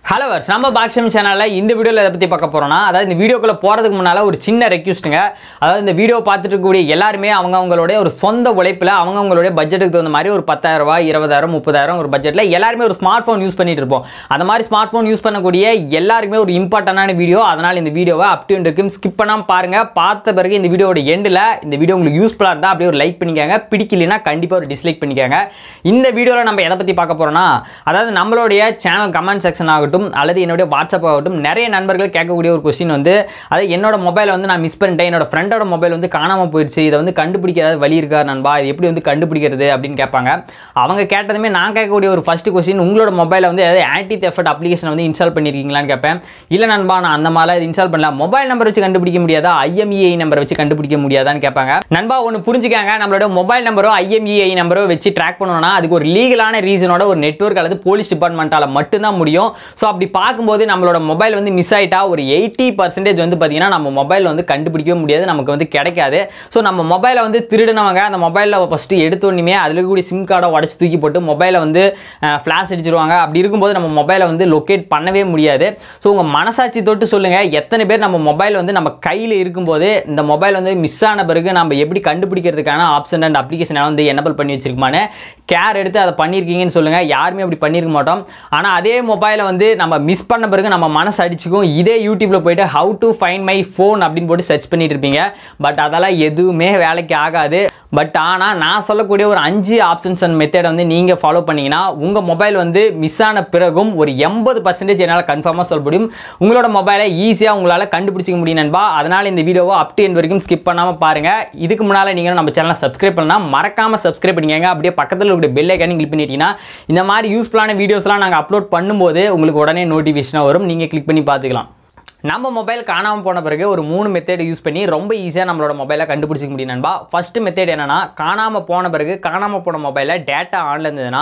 Hello, நம்ம பாக்ஷம் சேனல்ல இந்த வீடியோல எதை பத்தி பார்க்க போறோம்னா அதாவது இந்த வீடியோக்குள்ள போறதுக்கு முன்னால ஒரு சின்ன ரெக்வெஸ்ட்ங்க அதாவது இந்த வீடியோ பார்த்துட்டு இருக்கக்கூடிய எல்லாரும் அவங்கவங்களுடைய ஒரு சொந்த உழைப்புல அவங்கவங்களுடைய பட்ஜெட்டுக்கு தகுந்த மாதிரி ஒரு 10000 ரூபாய் 20000 30000 ஒரு பட்ஜெட்ல எல்லாரும் ஒரு ஸ்மார்ட் போன் யூஸ் பண்ணிட்டு இருப்போம் அந்த மாதிரி ஸ்மார்ட் போன் யூஸ் பண்ணக்கூடிய எல்லாருக்குமே ஒரு இம்பார்ட்டன்ட்டான வீடியோ அதனால இந்த வீடியோவை அப் டு எண்ட் வரைக்கும் ஸ்கிப் பண்ணாம பாருங்க பார்த்த பிறகு இந்த வீடியோவோட எண்ட்ல இந்த வீடியோ உங்களுக்கு யூஸ்ஃபுல்லா இருந்தா அப்படியே ஒரு லைக் பண்ணிக்கங்க பிடிக்கலனா கண்டிப்பா ஒரு டிஸ்லைக் பண்ணிக்கங்க இந்த வீடியோல நம்ம எதை பத்தி பார்க்க போறோம்னா அதாவது நம்மளுடைய சேனல் கமெண்ட் செக்ஷன் ஆகட்டும் அல்லது என்னோட வாட்ஸ்அப் ஆகட்டும் நிறைய நண்பர்கள் கேட்கக்கூடிய ஒரு क्वेश्चन வந்து அது என்னோட மொபைலை வந்து நான் மிஸ் பண்ணிட்டேன் என்னோட ஃப்ரெண்டோட மொபைல் வந்து காணாம போயிடுச்சு இத வந்து கண்டுபிடிக்கிறது வழி இருக்கா நண்பா இது எப்படி வந்து கண்டுபிடிக்கிறது அப்படினு கேட்பாங்க அவங்க கேட்டதுமே நான் கேட்கக்கூடிய ஒரு ஃபர்ஸ்ட் क्वेश्चन உங்களோட மொபைலை வந்து ஆன்டி தெஃப்ட் அப்ளிகேஷன் வந்து இன்ஸ்டால் பண்ணிருக்கீங்களான்னு கேட்பேன் இல்ல நண்பா நான் அந்த மாதிரி இன்ஸ்டால் பண்ணல மொபைல் நம்பர் வச்சு கண்டுபிடிக்க முடியாதா IMEI நம்பர் வச்சு கண்டுபிடிக்க முடியாதான்னு கேட்பாங்க நண்பா ஒன்னு புரிஞ்சுக்கங்க நம்மளோட மொபைல் நம்பரோ IMEI நம்பரோ வச்சு ட்ராக் பண்ணனும்னா அதுக்கு ஒரு லீகலான ரீசனோட ஒரு நெட்வொர்க் அல்லது போலீஸ் டிபார்ட்மென்ட்டால மட்டும் தான் முடியும் சோ அப்படி பாக்கும்போது நம்மளோட மொபைல் வந்து மிஸ் ஆயிட்டா ஒரு 80% வந்து பாத்தீங்கன்னா நம்ம மொபைல் வந்து கண்டுபிடிக்கவே முடியாது நமக்கு வந்து கிடைக்காது சோ நம்ம மொபைலை வந்து திருடுனவங்க அந்த மொபைல்ல ஃபர்ஸ்ட் எடுத்தோனே அதுல கூடிய சிம் கார்டை உடைச்சு தூக்கி போட்டு மொபைலை வந்து ஃபிளாஷ் அடிச்சிருவாங்க அப்படி இருக்கும்போது நம்ம மொபைலை வந்து லொகேட் பண்ணவே முடியாது சோ உங்க மனசாட்சி தொட்டு சொல்லுங்க எத்தனை பேர் நம்ம மொபைல் வந்து நம்ம கையில இருக்கும்போது இந்த மொபைல் வந்து மிஸ் ஆன பிறகு நம்ம எப்படி கண்டுபிடிக்கிறதுக்கான ஆப்ஷன் அண்ட் அப்ளிகேஷனை வந்து எனேபிள் பண்ணி வச்சிருக்கோமானே கேர் எடுத்து அதை பண்ணிருக்கீங்கன்னு சொல்லுங்க யாருமே அப்படி பண்ணிருக்க மாட்டோம் ஆனா அதே மொபைலை வந்து நம்ம மிஸ் பண்ண பிறகு நம்ம மனசு அடிச்சுக்கும் இதே யூடியூப்ல போய்ட்டு how to find my phone அப்படினு போட்டு சர்ச் பண்ணிட்டு இருப்பீங்க பட் அதெல்லாம் எதுவுமே வேலைக்கு ஆகாது பட் ஆனா நான் சொல்லக்கூடிய ஒரு 5 ஆப்ஷன்ஸ் அண்ட் மெத்தட் வந்து நீங்க ஃபாலோ பண்ணீங்கனா உங்க மொபைல் வந்து மிஸ் ஆன பிறகும் ஒரு 80% என்னால கன்ஃபார்மா சொல்ல முடியும் உங்களோட மொபைலை ஈஸியா உங்களால கண்டுபிடிச்சிக்க முடியும் நண்பா அதனால இந்த வீடியோவை அப் டு எண்ட் வரைக்கும் ஸ்கிப் பண்ணாம பாருங்க இதுக்கு முன்னால நீங்க நம்ம சேனலை சப்ஸ்கிரைப் பண்ணா மறக்காம சப்ஸ்கிரைப் பண்ணிக்கங்க அப்படியே பக்கத்துல இருக்க பெல் ஐகானை கிளிக் பண்ணிட்டீங்கன்னா இந்த மாதிரி யூஸ்ஃபுல்லான வீடியோஸ்லாம் நாங்க அப்லோட் பண்ணும்போது உங்களுக்கு உடனே நோட்டிஃபிகேஷன் வரும் நீங்க கிளிக் பண்ணி பார்த்துக்கலாம் நம்ம மொபைல் காணாம போன பிறகு ஒரு 3 மெத்தட் யூஸ் பண்ணி ரொம்ப ஈஸியா நம்மளோட மொபைலை கண்டுபிடிச்சிக்க முடியும் நண்பா ஃபர்ஸ்ட் மெத்தட் என்னன்னா காணாம போன பிறகு காணாம போன மொபைல்ல டேட்டா ஆன்ல இருந்ததுன்னா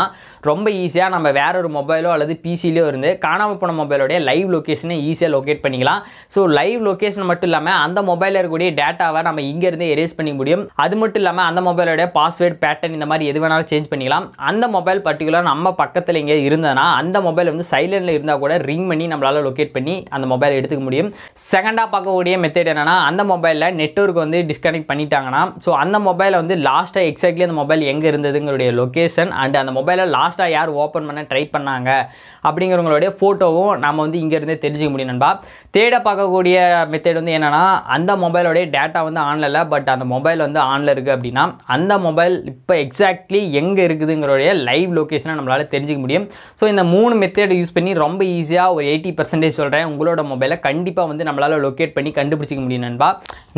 ரொம்ப ஈஸியா நம்ம வேற ஒரு மொபைலோ அல்லது பிசிலயோ இருந்து காணாம போன மொபைலோட லைவ் லொகேஷனை ஈஸியா லொகேட் பண்ணிக்கலாம் சோ லைவ் லொகேஷன் மட்டும் இல்லாம அந்த மொபைல்ல இருக்கக்கூடிய டேட்டாவை நம்ம இங்க இருந்து எரேஸ் பண்ணிக்க முடியும் அது மட்டும் இல்லாம அந்த மொபைலோட பாஸ்வேர்ட் பேட்டர்ன் இந்த மாதிரி எது வேணாலும் சேஞ்ச் பண்ணிக்கலாம் அந்த மொபைல் பர்టిక్యులர் நம்ம பக்கத்துல எங்க இருந்தனா அந்த மொபைல் வந்து சைலன்ட்ல இருந்தா கூட ரிங் பண்ணி நம்மளால லொகேட் பண்ணி அந்த மொபைல் எடுத்துக்க முடியும் செகண்டா பார்க்கக்கூடிய மெத்தட் என்னன்னா அந்த மொபைல்ல நெட்வொர்க் வந்து டிஸ்கனெக்ட் பண்ணிட்டாங்கன்னா சோ அந்த மொபைலை வந்து லாஸ்டா எக்ஸாக்ட்லி அந்த மொபைல் எங்க இருந்ததுங்கறோட லொகேஷன் அண்ட் அந்த மொபைலை லாஸ்டா யார் ஓபன் பண்ண ட்ரை பண்ணாங்க அப்படிங்கறவங்களுடைய போட்டோவும் நாம வந்து இங்க இருந்தே தெரிஞ்சுக்க முடியும் நண்பா தேட பார்க்கக்கூடிய மெத்தட் வந்து என்னன்னா அந்த மொபைலோட டேட்டா வந்து ஆன்ல இல்ல பட் அந்த மொபைல் வந்து ஆன்ல இருக்கு அப்படினா அந்த மொபைல் இப்போ எக்ஸாக்ட்லி எங்க இருக்குதுங்கறோட லைவ் லொகேஷனை நம்மளால தெரிஞ்சுக்க முடியும் சோ இந்த 3 மெத்தட் யூஸ் பண்ணி ரொம்ப ஈஸியா ஒரு 80% சொல்றேன் உங்களோட மொபைலை கண்டிப்பா வந்து நம்மளால லொகேட் பண்ணி கண்டுபிடிச்சிக்க முடியும் நண்பா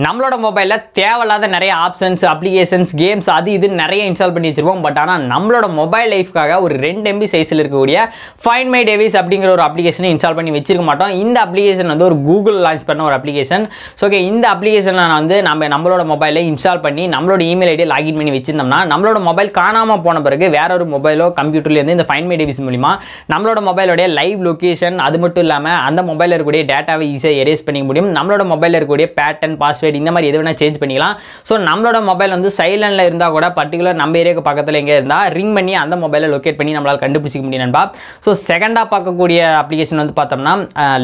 நம்மளோட மொபைல்ல தேவையில்லாத நிறைய ஆப்ஷன்ஸ் அப்ளிகேஷன்ஸ் கேம்ஸ் அது இது நிறைய இன்ஸ்டால் பண்ணி வச்சிருப்போம் பட் ஆனா நம்மளோட மொபைல் லைஃப்காக ஒரு 2 MB சைஸ்ல இருக்கக்கூடிய ஃபைண்ட் மை டிவைஸ் அப்படிங்கிற ஒரு அப்ளிகேஷனை இன்ஸ்டால் பண்ணி வச்சிருக்க மாட்டோம் இந்த அப்ளிகேஷன் வந்து ஒரு கூகுள் லான்ச் பண்ண ஒரு அப்ளிகேஷன் சோ ஓகே இந்த அப்ளிகேஷனை நான் வந்து நம்மளோட மொபைலை இன்ஸ்டால் பண்ணி நம்மளோட இமெயில் ஐடி லாகின் பண்ணி வச்சிருந்தோம்னா நம்மளோட மொபைல் காணாம போன பிறகு வேற ஒரு மொபைலோ கம்ப்யூட்டர்ல இருந்து இந்த ஃபைண்ட் மை டிவைஸ் மூலமா நம்மளோட மொபைலோட லைவ் லொகேஷன் அது மட்டும் இல்லாம அந்த மொபைல்ல இருக்கக்கூடிய டேட்டாவை ஈஸியா எரேஸ் பண்ணிக்க முடியும் நம்மளோட மொபைல்ல இருக்கக்கூடிய பேட்டர்ன் பாஸ்வேர்ட் இந்த மாதிரி எது வேணா சேஞ்ச் பண்ணிக்கலாம் சோ நம்மளோட மொபைல் வந்து சைலன்ட்ல இருந்தா கூட பர்టిక్యులர் நம்ம ஏரியாக்கு பக்கத்துல எங்க இருந்தா ரிங் பண்ணி அந்த மொபைலை லொகேட் பண்ணி நம்மளால கண்டுபிடிச்சிக்க முடியும் நண்பா சோ செகண்டா பார்க்கக்கூடிய அப்ளிகேஷன் வந்து பார்த்தோம்னா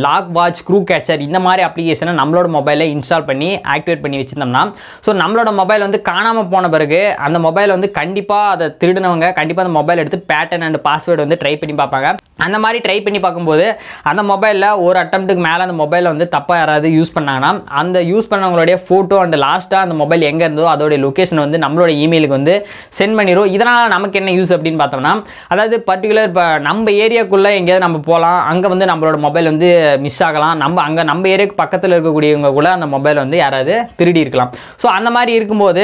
லாக் வாட்ச் க்ரூ கேச்சர் இந்த மாதிரி அப்ளிகேஷனை நம்மளோட மொபைலை இன்ஸ்டால் பண்ணி ஆக்டிவேட் பண்ணி வச்சிருந்தோம்னா சோ நம்மளோட மொபைல் வந்து காணாம போன பிறகு அந்த மொபைல் வந்து கண்டிப்பா அதை திருடுனவங்க கண்டிப்பா அந்த மொபைல் எடுத்து பேட்டர்ன் அண்ட் பாஸ்வேர்ட் வந்து ட்ரை பண்ணி பார்ப்பாங்க அந்த மாதிரி ட்ரை பண்ணி பார்க்கும்போது அந்த மொபைல்ல ஒரு அட்டெம்ப்ட்டுக்கு மேல அந்த மொபைலை வந்து தப்பா யாராவது யூஸ் பண்ணாங்கன்னா அந்த யூஸ் பண்ணவங்களுடைய போட்டோ அண்ட் லாஸ்டா அந்த மொபைல் எங்க இருந்தோ அதோட லொகேஷன் வந்து நம்மளோட இமெயிலுக்கு வந்து சென்ட் பண்ணிரும் இதனால நமக்கு என்ன யூஸ் அப்படின்னு பார்த்தோம்னா அதாவது பர்టిక్యులர் இப்போ நம்ம ஏரியாக்குள்ள எங்கேயாவது நம்ம போகலாம் அங்க வந்து நம்மளோட மொபைல் வந்து மிஸ் ஆகலாம் நம்ம ஏரியாக்கு பக்கத்துல இருக்கக்கூடியவங்க கூட அந்த மொபைல் வந்து யாராவது திருடி இருக்கலாம் ஸோ அந்த மாதிரி இருக்கும்போது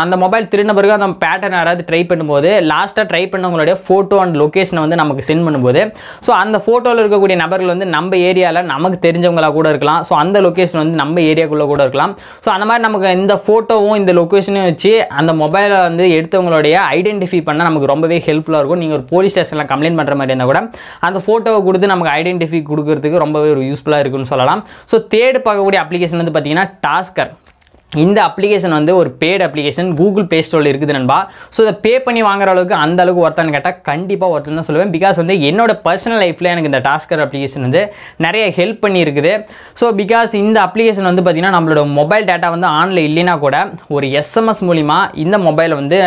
அந்த மொபைல் திருடின பிறகு அந்த பேட்டர்ன் யாராவது ட்ரை பண்ணும்போது லாஸ்டா ட்ரை பண்ணவங்களுடைய போட்டோ அண்ட் லொகேஷனை வந்து நமக்கு சென்ட் பண்ணும்போது ஸோ அந்த போட்டோவில் இருக்கக்கூடிய நபர்கள் வந்து நம்ம ஏரியாவில் நமக்கு தெரிஞ்சவங்களா கூட இருக்கலாம் ஸோ அந்த லொகேஷன் வந்து நம்ம ஏரியாக்குள்ள கூட இருக்கலாம் ஸோ அந்த மாதிரி நமக்கு இந்த போட்டோவும் இந்த லொகேஷனையும் வச்சு அந்த மொபைலை வந்து எடுத்தவங்களுடைய ஐடென்டிஃபை பண்ண நமக்கு ரொம்பவே ஹெல்ப்ஃபுல்லாக இருக்கும் நீங்கள் ஒரு போலீஸ் ஸ்டேஷனில் கம்ப்ளைண்ட் பண்ணுற மாதிரி இருந்தால் கூட அந்த போட்டோவை கொடுத்து நமக்கு ஐடென்டிஃபை கொடுக்கறதுக்கு ரொம்பவே ஒரு யூஸ்ஃபுல்லாக இருக்குன்னு சொல்லலாம் ஸோ தேர்ட் பார்க்கக்கூடிய அப்ளிகேஷன் வந்து பார்த்தீங்கன்னா டாஸ்கர் இந்த அப்ளிகேஷன் வந்து ஒரு பேட் அப்ளிகேஷன் கூகுள் ப்ளே ஸ்டோரில் இருக்குது நண்பா. ஸோ இதை பே பண்ணி வாங்குற அளவுக்கு அந்த அளவுக்கு ஒருத்தான்னு கேட்டால் கண்டிப்பாக ஒருத்தன் தான் சொல்லுவேன். பிகாஸ் வந்து என்னோட பர்சனல் லைஃப்பில் எனக்கு இந்த டாஸ்கர் அப்ளிகேஷன் வந்து நிறைய ஹெல்ப் பண்ணியிருக்குது. ஸோ பிகாஸ் இந்த அப்ளிகேஷன் வந்து பார்த்திங்கன்னா நம்மளோட மொபைல் டேட்டா வந்து ஆனில் இல்லைனா கூட ஒரு எஸ்எம்எஸ் மூலிமா இந்த மொபைல் வந்து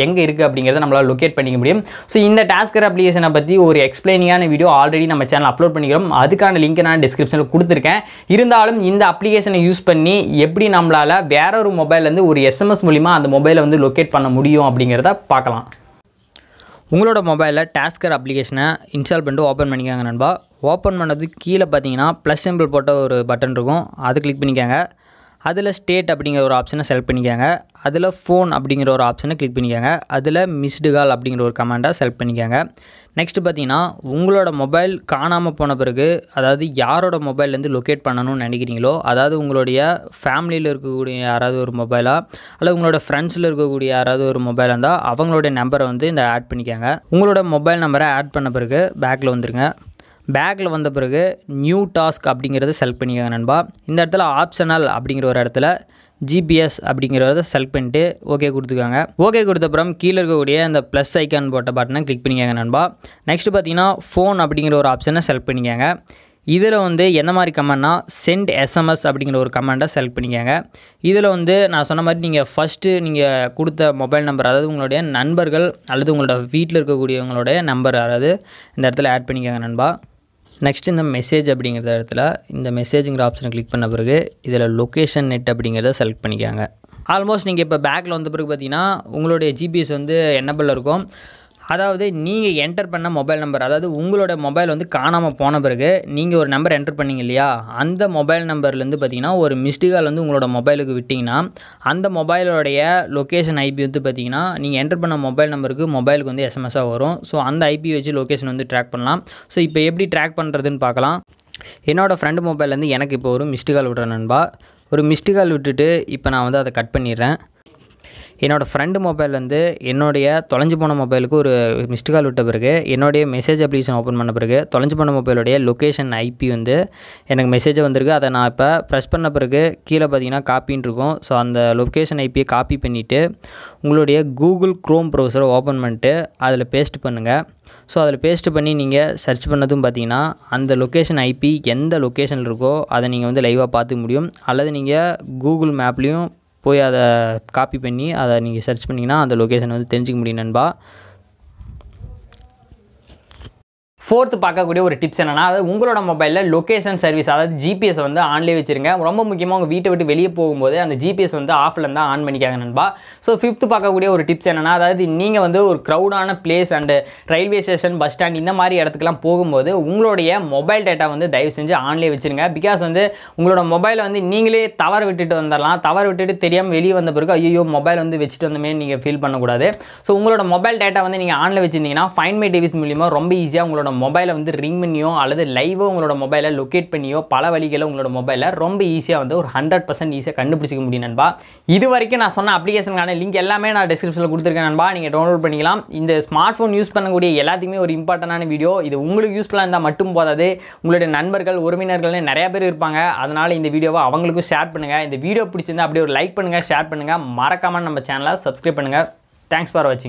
எங்கே இருக்குது அப்படிங்கிறத நம்மளால் லொக்கேட் பண்ணிக்க முடியும். ஸோ இந்த டாஸ்கர் அப்ளிகேஷனை பற்றி ஒரு எக்ஸ்பிளைனிங்கான வீடியோ ஆல்ரெடி நம்ம சேனல் அப்லோட் பண்ணிக்கிறோம். அதுக்கான லிங்க் நான் டிஸ்கிரிப்ஷனில் கொடுத்துருக்கேன். இருந்தாலும் இந்த அப்ளிகேஷனை யூஸ் பண்ணி எப்படி நம்மளால் வேற ஒரு மொபைல்லேருந்து ஒரு எஸ்எம்எஸ் மூலிமா அந்த மொபைலை வந்து லொக்கேட் பண்ண முடியும் அப்படிங்கிறத பார்க்கலாம். உங்களோட மொபைலில் டாஸ்கர் அப்ளிகேஷனை இன்ஸ்டால் பண்ணிட்டு ஓப்பன் பண்ணிக்கோங்க நண்பா. ஓப்பன் பண்ணது கீழே பார்த்தீங்கன்னா ப்ளஸ் சிம்பிள் போட்ட ஒரு பட்டன் இருக்கும், அது கிளிக் பண்ணிக்கோங்க. அதில் ஸ்டேட் அப்படிங்கிற ஒரு ஆப்ஷனை செலக்ட் பண்ணிக்கோங்க. அதில் ஃபோன் அப்படிங்கிற ஒரு ஆப்ஷனை கிளிக் பண்ணிக்கோங்க. அதில் மிஸ்டு கால் அப்படிங்கிற ஒரு கமாண்டை செலக்ட் பண்ணிக்கோங்க. நெக்ஸ்ட்டு பார்த்தீங்கன்னா உங்களோட மொபைல் காணாமல் போன பிறகு, அதாவது யாரோட மொபைல்லேருந்து லொக்கேட் பண்ணணும்னு நினைக்கிறீங்களோ, அதாவது உங்களுடைய ஃபேமிலியில் இருக்கக்கூடிய யாராவது ஒரு மொபைலா அல்லது உங்களோட ஃப்ரெண்ட்ஸில் இருக்கக்கூடிய யாராவது ஒரு மொபைலாக இருந்தால் அவங்களுடைய நம்பரை வந்து இந்த ஆட் பண்ணிக்கோங்க. உங்களோட மொபைல் நம்பரை ஆட் பண்ண பிறகு பேக்கில் வந்துருங்க. பேக்கில் வந்த பிறகு நியூ டாஸ்க் அப்படிங்கிறத செலக்ட் பண்ணிக்கோங்க நண்பா. இந்த இடத்துல ஆப்ஷனல் அப்படிங்கிற ஒரு இடத்துல ஜிபிஎஸ் அப்படிங்கிறத செலக்ட் பண்ணிட்டு ஓகே கொடுத்துக்கோங்க. ஓகே கொடுத்தப்புறம் கீழே இருக்கக்கூடிய இந்த ப்ளஸ் ஐக்கான் போட்ட பட்டனை கிளிக் பண்ணிக்கோங்க நண்பா. நெக்ஸ்ட்டு பார்த்தீங்கன்னா ஃபோன் அப்படிங்கிற ஒரு ஆப்ஷனை செலக்ட் பண்ணிக்கோங்க. இதில் வந்து எந்த மாதிரி கமெண்ட்னா சென்ட் எஸ்எம்எஸ் அப்படிங்கிற ஒரு கமெண்டை செலக்ட் பண்ணிக்கோங்க. இதில் வந்து நான் சொன்ன மாதிரி நீங்கள் ஃபஸ்ட்டு நீங்கள் கொடுத்த மொபைல் நம்பர், அதாவது உங்களுடைய நண்பர்கள் அல்லது உங்களோட வீட்டில் இருக்கக்கூடியவங்களுடைய நம்பர் அதாவது இந்த இடத்துல ஆட் பண்ணிக்கோங்க நண்பா. நெக்ஸ்ட் இந்த மெசேஜ் அப்படிங்கிற இடத்துல இந்த மெசேஜுங்கிற ஆப்ஷனை கிளிக் பண்ண பிறகு இதில் லொக்கேஷன் நெட் அப்படிங்கிறத செலக்ட் பண்ணிக்கோங்க. ஆல்மோஸ்ட் நீங்கள் இப்போ பேக்கில் வந்த பிறகு பார்த்தீங்கன்னா உங்களுடைய ஜிபிஎஸ் வந்து என்னபிள் இருக்கும். அதாவது நீங்கள் என்டர் பண்ண மொபைல் நம்பர், அதாவது உங்களோட மொபைல் வந்து காணாமல் போன பிறகு நீங்கள் ஒரு நம்பர் என்டர் பண்ணிங்க இல்லையா, அந்த மொபைல் நம்பர்லேருந்து பார்த்தீங்கன்னா ஒரு மிஸ்டு கால் வந்து உங்களோட மொபைலுக்கு விட்டிங்கன்னா அந்த மொபைலோடைய லொக்கேஷன் ஐபி வந்து பார்த்தீங்கன்னா நீங்கள் என்டர் பண்ண மொபைல் நம்பருக்கு மொபைலுக்கு வந்து எஸ்எம்எஸ்ஸாக வரும். ஸோ அந்த ஐபி வச்சு லொக்கேஷன் வந்து ட்ராக் பண்ணலாம். ஸோ இப்போ எப்படி ட்ராக் பண்ணுறதுன்னு பார்க்கலாம். என்னோடய ஃப்ரெண்டு மொபைல்லேருந்து எனக்கு இப்போ ஒரு மிஸ்டு கால் விட்றேன் நண்பா. ஒரு மிஸ்டு கால் விட்டுட்டு இப்போ நான் வந்து அதை கட் பண்ணிடுறேன். என்னோடய ஃப்ரெண்டு மொபைல்லேருந்து என்னுடைய தொலைஞ்சு போன மொபைலுக்கு ஒரு மிஸ்டு கால் விட்ட பிறகு என்னுடைய மெசேஜ் அப்ளிகேஷன் ஓப்பன் பண்ண பிறகு தொலைஞ்சு போன மொபைலுடைய லொக்கேஷன் ஐபி வந்து எனக்கு மெசேஜ் வந்திருக்கு. அதை நான் இப்போ ப்ரெஸ் பண்ண பிறகு கீழே பார்த்தீங்கன்னா காப்பின்னு இருக்கும். ஸோ அந்த லொக்கேஷன் ஐபியை காப்பி பண்ணிவிட்டு உங்களுடைய கூகுள் க்ரோம் ப்ரௌசரை ஓப்பன் பண்ணிட்டு அதில் பேஸ்ட் பண்ணுங்கள். ஸோ அதில் பேஸ்ட் பண்ணி நீங்கள் சர்ச் பண்ணதும் பார்த்தீங்கன்னா அந்த லொக்கேஷன் ஐபி எந்த லொக்கேஷனில் இருக்கோ அதை நீங்கள் வந்து லைவாக பார்த்துக்க முடியும். அல்லது நீங்கள் கூகுள் மேப்லேயும் போய் அதை காப்பி பண்ணி அதை நீங்கள் சர்ச் பண்ணிங்கன்னா அந்த லொக்கேஷன் வந்து தெரிஞ்சிக்க முடியும் நண்பா. ஃபோர்த்து பார்க்கக்கூடிய ஒரு டிப்ஸ் என்னன்னா, அதாவது உங்களோட மொபைலில் லொக்கேஷன் சர்வீஸ், அதாவது ஜிபிஎஸ் வந்து ஆன்லேயே வச்சுருங்க. ரொம்ப முக்கியமாக உங்கள் வீட்டை விட்டு வெளியே போகும்போது அந்த ஜிபிஎஸ் வந்து ஆஃபில் இருந்தால் ஆன் பண்ணிக்காங்க நண்பா. ஸோ ஃபிஃப்த்து பார்க்கக்கூடிய ஒரு டிப்ஸ் என்னன்னா, அதாவது நீங்கள் வந்து ஒரு க்ரௌடான place and railway station, bus stand இந்த மாதிரி இடத்துக்குலாம் போகும்போது உங்களுடைய மொபைல் டேட்டா வந்து தயவு செஞ்சு ஆன்லேயே வச்சுருங்க. பிகாஸ் வந்து உங்களோட மொபைலை வந்து நீங்களே தவற விட்டுட்டு வந்துடலாம். தவற விட்டுட்டு தெரியாமல் வெளியே வந்த பிறகு ஐயோ மொபைல் வந்து வச்சுட்டு வந்தமே நீங்கள் ஃபீல் பண்ணக்கூடாது. ஸோ உங்களோட மொபைல் டேட்டா வந்து நீங்கள் ஆனில் வச்சுருந்தீங்கன்னா ஃபைண்ட் மை டிவைஸ் மூலிமா ரொம்ப ஈஸியாக உங்களோட மொபைலை வந்து ரிங் பண்ணியோ அல்லது லைவோ உங்களோட மொபைலை லொக்கேட் பண்ணியோ பல வழிகளில் உங்களோட மொபைலை ரொம்ப ஈஸியாக வந்து ஒரு 100% ஈஸியாக கண்டுபிடிச்சிக்க முடியும் நண்பா. இது வரைக்கும் நான் சொன்ன அப்ளிகேஷனுக்கான லிங்க் எல்லாமே நான் டிஸ்கிரிப்ஷனில் கொடுத்துருக்கேன் நண்பா. நீங்கள் டவுன்லோட் பண்ணிக்கலாம். இந்த ஸ்மார்ட் ஃபோன் யூஸ் பண்ணக்கூடிய எல்லாத்துக்குமே ஒரு இம்பார்ட்டண்டான வீடியோ. இது உங்களுக்கு யூஸ்ஃபுல்லாக இருந்தால் மட்டும் போதாது, உங்களுடைய நண்பர்கள் உறவினர்கள்னு நிறைய பேர் இருப்பாங்க. அதனால் இந்த வீடியோவை அவங்களுக்கும் ஷேர் பண்ணுங்கள். இந்த வீடியோ பிடிச்சிருந்தா அப்படியே ஒரு லைக் பண்ணுங்கள், ஷேர் பண்ணுங்கள். மறக்காமல் நம்ம சேனலை சப்ஸ்கிரைப் பண்ணுங்கள். தேங்க்ஸ் ஃபார் வாட்சிங்.